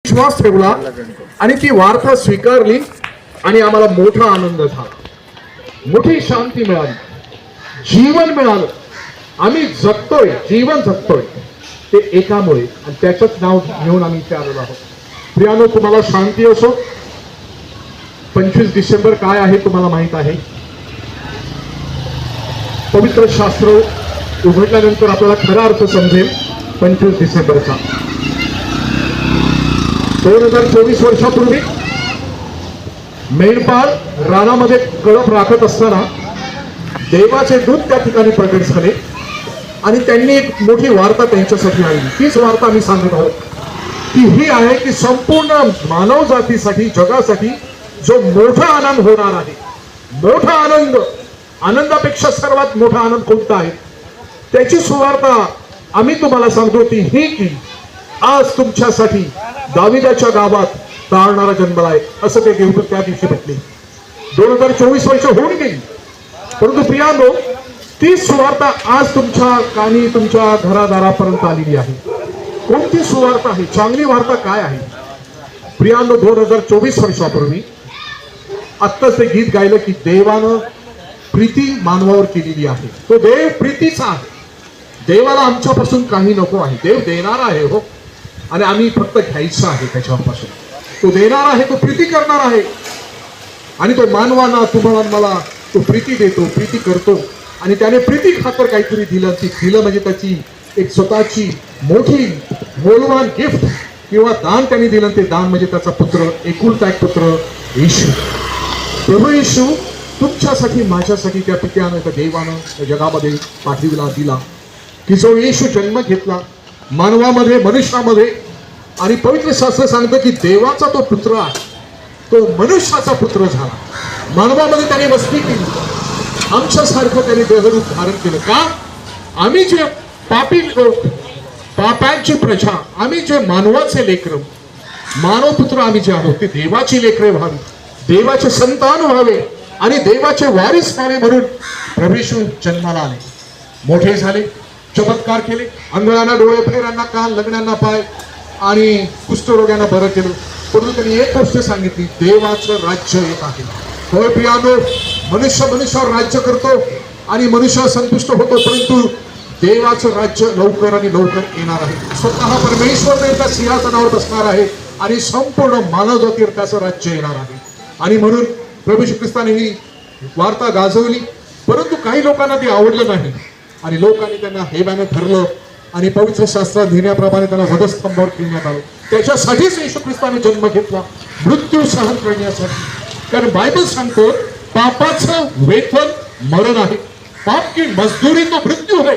विश्वास ठेवला आणि ती वार्ता स्वीकारली आणि आम्हाला मोठा आनंद झाला, मोठी शांती मिळाली, जीवन मिळालं. आम्ही जगतोय, जीवन जगतोय ते एकामुळे, आणि त्याचंच नाव घेऊन आम्ही इथे आलेलो आहोत. प्रियानो, तुम्हाला शांती असो. 25 डिसेंबर काय आहे तुम्हाला माहित आहे. पवित्र शास्त्र उघडल्यानंतर आपल्याला खरा अर्थ समजेल 25 डिसेंबरचा. 2024 वर्षापूर्वी मेंढपाळ रानामध्ये कळप राखत असताना देवाचे दूत त्या ठिकाणी प्रकट झाले आणि त्यांनी एक मोठी वार्ता त्यांच्यासाठी आणली. तीच वार्ता मी सांगत आहोत की ही आहे की संपूर्ण मानव जातीसाठी, जगासाठी जो मोठा आनंद होणार आहे, मोठा आनंद, आनंदापेक्षा सर्वात मोठा आनंद कोणता आहे त्याची सुवार्ता आम्ही तुम्हाला सांगतो ती ही की आज तुमच्यासाठी दाविदाच्या गावात तारणारा जन्मलाय, असं ते देवदूत त्या दिवशी म्हटले. 2024 वर्ष होऊन गेली, परंतु प्रियानो, ती सुवार्ता आज तुमच्या कानी, तुमच्या घरादारापर्यंत आलेली आहे. कोणती सुवार्ता आहे, चांगली वार्ता काय आहे प्रियानो? 2024 वर्षापूर्वी आत्ताच ते गीत गायलं की देवानं प्रीती मानवावर केलेली आहे. तो देव प्रीतीचा आहे. देवाला आमच्यापासून काही नको आहे. देव देणारा आहे हो, आणि आम्ही फक्त घ्यायचं आहे त्याच्यापासून. तो देणार आहे, तो प्रीती करणार आहे, आणि तो मानवांना, तुम्हाला, मला तो प्रीती देतो, प्रीती करतो. आणि त्याने प्रीती खातर काहीतरी दिलं. ती दिलं म्हणजे त्याची एक स्वतःची मोठी मौल्यवान गिफ्ट किंवा दान त्यांनी दिलं. ते दान म्हणजे त्याचा पुत्र, एकुलता एक पुत्र येशू. प्रभू येशू तुमच्यासाठी, माझ्यासाठी त्या पित्यानं, त्या देवानं त्या जगामध्ये पाठविला, दिला. की जो येशू जन्म घेतला मानवामध्ये, मनुष्यामध्ये, आणि पवित्र शास्त्र सांगतं की देवाचा तो पुत्र आहे, तो मनुष्याचा पुत्र झाला, मानवामध्ये त्याने वस्ती केली, आमच्यासारखं त्याने देहरूप धारण केलं. का? आम्ही जे पापी लोक, पापांची प्रजा, आम्ही जे मानवाचे लेकर, मानव पुत्र आम्ही जे आहोत, ते देवाची लेकरे व्हावी, देवाचे संतान व्हावे आणि देवाचे वारिस व्हावे म्हणून प्रभू येशू जन्माला आले, मोठे झाले, चमत्कार केले, अंधळ्यांना डोळे, फेरांना कान, लग्नांना पाय आणि कुष्ठरोग्यांना बरं केलं. परंतु त्यांनी एक गोष्ट सांगितली, देवाचं राज्य येत आहे. होय प्रियानो, मनुष्य मनुष्यावर राज्य करतो आणि मनुष्य संतुष्ट होतो, परंतु देवाचं राज्य लवकर आणि लवकर येणार आहे. स्वतः परमेश्वर त्या सिंहासनावर बसणार आहे आणि संपूर्ण मानवजातीवर त्याचं राज्य येणार आहे. आणि म्हणून प्रभू श्री ख्रिस्ताने ही वार्ता गाजवली, परंतु काही लोकांना ते आवडलं नाही आणि लोकांनी त्यांना हेबाने ठरलं आणि पवित्र शास्त्रात लिहिण्याप्रमाणे त्यांना वधस्तंभावर ठेवण्यात आलं. त्याच्यासाठीच येशू ख्रिस्ताने जन्म घेतला, मृत्यू सहन करण्यासाठी. कारण बायबल सांगतो पापाचं वेतन मरण आहे, पाप की मजदूरी तो मृत्यू है,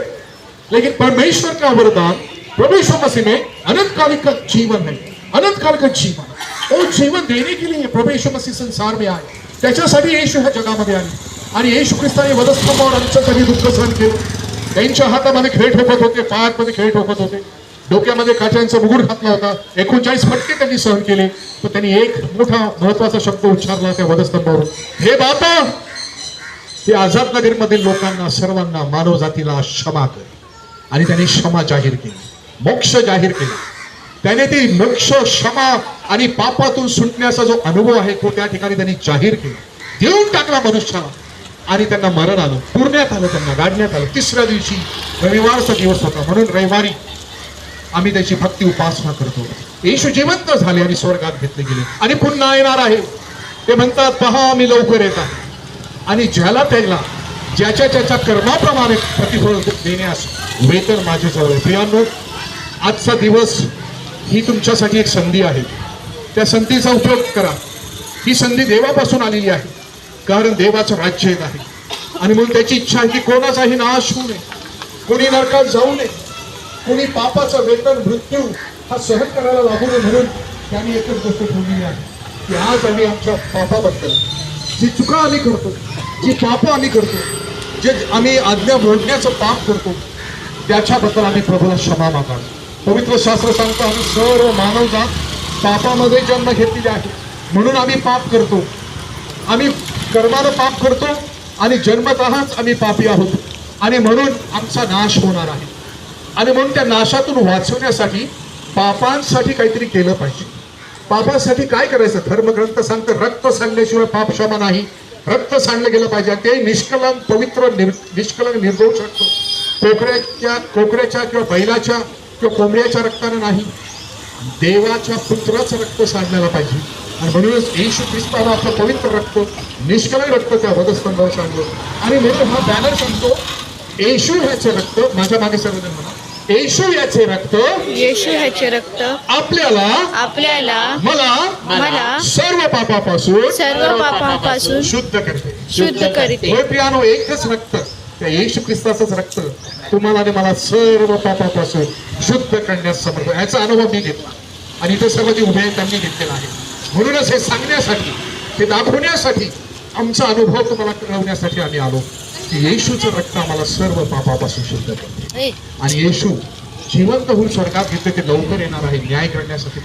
लेकिन परमेश्वर का वरदान प्रभु यीशु मसीह में अनंतकाल का जीवन है, अनंतकाल का जीवन. वो जीवन देने के लिए प्रभु यीशु मसीह संसार में आए, त्याच्यासाठी येशू ह्या जगामध्ये आले. आणि येशू ख्रिस्ताने वधस्तंभावर आमच्यासाठी दुःख सहन केलं. त्यांच्या हातामध्ये खेळ ठोकत होते, पायामध्ये खेळ ठोकत होते, डोक्यामध्ये काट्यांचा मुकुट घातला होता, 39 फटके त्यांनी सहन केले. तर त्यांनी एक मोठा महत्वाचा शब्द उच्चारला त्या वधस्तंभावरून, हे बाबा, ते आझाद नगरमधील लोकांना, सर्वांना, मानव जातीला क्षमा कर. आणि त्यांनी क्षमा जाहीर केली, मोक्ष जाहीर केला. त्याने ती मोक्ष, क्षमा आणि पापातून सुटण्याचा जो अनुभव आहे तो त्या ठिकाणी त्यांनी जाहीर केला, देऊन टाकला मनुष्याला. आणि त्यांना मरण आलं, पुरण्यात आलं, त्यांना गाडण्यात आलं. तिसऱ्या दिवशी रविवारचा दिवस होता, म्हणून रविवारी आम्ही त्याची भक्ती उपासना करतो. येशू जिवंत झाले आणि स्वर्गात घेतले गेले आणि पुन्हा येणार आहे. ते म्हणतात, पहा मी लवकर येत आहे, आणि ज्याला त्याला ज्याच्या त्याच्या कर्माप्रमाणे प्रतिफळ देण्यास वेतन माझ्याजवळ आहे. प्रियांनो, आजचा दिवस ही तुमच्यासाठी एक संधी आहे. त्या संधीचा उपयोग करा. ही संधी देवापासून आलेली आहे, कारण देवाचं राज्य येत आहे. आणि म्हणून त्याची इच्छा आहे की कोणाचाही नाश होऊ नये, कोणी नरकात जाऊ नये, कोणी पापाचं वेतन मृत्यू हा सहन करायला लागू नये. म्हणून त्यांनी एकच गोष्ट ठेवलेली आहे की आज आम्ही आमच्या पापाबद्दल, जी चुका आम्ही करतो, जी पापं आम्ही करतो, जे आम्ही आज्ञा मोडण्याचं पाप करतो, त्याच्याबद्दल आम्ही प्रभूला क्षमा मागावी. पवित्र शास्त्र सांगतो, आम्ही सर्व मानवजात पापामध्ये जन्म घेतलेले आहे, म्हणून आम्ही पाप करतो, आम्ही कर्मानं पाप करतो आणि जन्मतःच आम्ही पापी आहोत. आणि म्हणून आमचा नाश होणार आहे. आणि म्हणून त्या नाशातून वाचवण्यासाठी पापांसाठी काहीतरी केलं पाहिजे. पापासाठी काय करायचं? धर्मग्रंथ सांगतं रक्त सांडल्याशिवाय पाप क्षमा नाही. रक्त सांडलं गेलं पाहिजे. ते निष्कलंक पवित्र निष्कलंक निर्दोष रक्त कोकऱ्याच्या किंवा बैलाच्या किंवा कोंबड्याच्या रक्ताने नाही, देवाच्या पुत्राचं रक्त सांडलेलं पाहिजे. आणि म्हणूनच येशू ख्रिस्ताला आपलं पवित्र रक्त निष्कलंक रक्त त्या वधस्तंभावर सांडलं. आणि म्हणून हा बॅनर सांगतो येशू ह्याचे रक्त, माझ्या मागे सर्वजण म्हणा, येशू याचे रक्त, येशू ह्याचे रक्त आपल्याला मला सर्व पापापासून शुद्ध करते. होय प्रियानो, एकच रक्त, त्या येशू ख्रिस्ताचंच रक्त तुम्हाला आणि मला सर्व पापापासून शुद्ध करण्यास समर्थ. याचा अनुभव मी घेतला आणि इथे सर्व जे उभे आहेत त्यांनी घेतलेला आहे. म्हणूनच हे सांगण्यासाठी, हे दाखवण्यासाठी, आमचा अनुभव तुम्हाला कळवण्यासाठी आम्ही आलो की येशूचं रक्त आम्हाला सर्व पापापासून शुद्ध करते. आणि येशू जिवंत होऊन स्वर्गात घेतले, ते लवकर येणार आहे न्याय करण्यासाठी.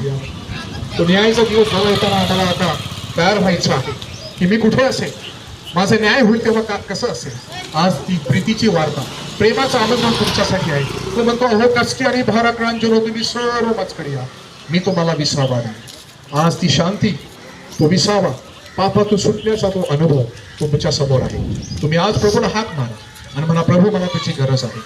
तो न्यायाचा दिवस जवळ येताना आम्हाला आता तयार व्हायचं आहे की मी कुठे असेल, माझा न्याय होईल तेव्हा कसं असेल. आज ती प्रीतीची वार्ता, प्रेमाचं आमंत्रण तुमच्यासाठी आहे. तो म्हणतो, अहो कष्टी आणि भाराक्रांजलो तुम्ही सर्व माझकडे या, मी तुम्हाला विसावा देईन. आज ती शांती, तो विसावा, पापातून सुटण्याचा तो अनुभव तुमच्या समोर आहे. तुम्ही आज प्रभूला हाक मारा आणि म्हणा, प्रभू मला तुझी गरज आहे.